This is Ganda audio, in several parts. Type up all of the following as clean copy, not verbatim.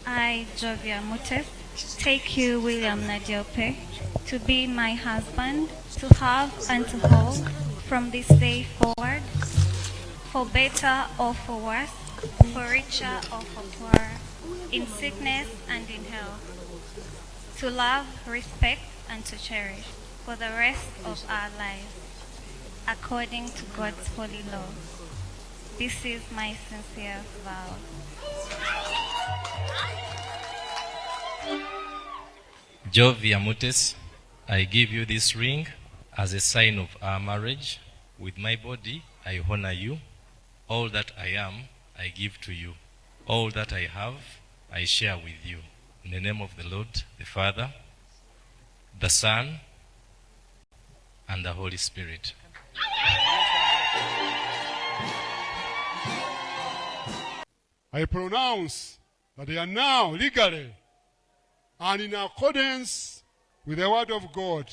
I, Jovia Mutesi, take you, William Nadiope, to be my husband, to have and to hold from this day forward, for better or for worse, for richer or for poorer, in sickness and in health, to love, respect, and to cherish for the rest of our lives, according to God's holy law. This is my sincere vow. Jovia Mutesi, I give you this ring as a sign of our marriage. With my body, I honor you. All that I am, I give to you. All that I have, I share with you. In the name of the Lord, the Father, the Son, and the Holy Spirit. I pronounce that they are now legally and in accordance with the word of God,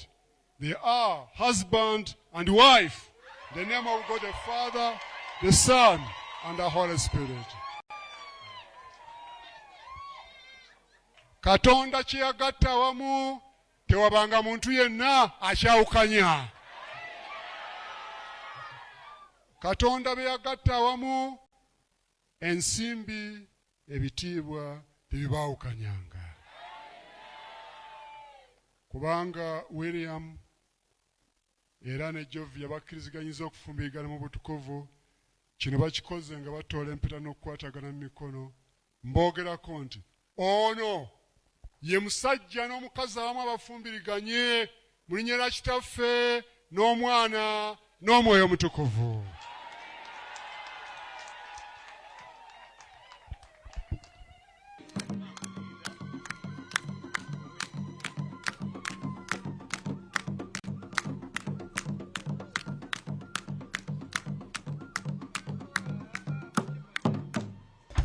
they are husband and wife. In the name of God the Father, the Son, and the Holy Spirit. Katonda kyeyagatta wamu tewabanga muntu yenna akyawukanya. Katonda be yagatta wamu ensimbi ebitiibwa tebibaawukanyanga. Kubanga William era ne Jovia bakkiriziganyiza okufumbirigana mu butukuvu, kino bakikoze nga batoola empeta n'okukwatagana mu mikono, mboogerako nti ono ye musajja n'omukazi awamu abafumbiriganye mu linnya lya Kitaffe n'Omwana n'Omwoyo Omutukuvu.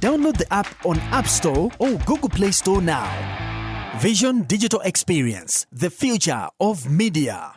Download the app on App Store or Google Play Store now. Vision Digital Experience, the future of media.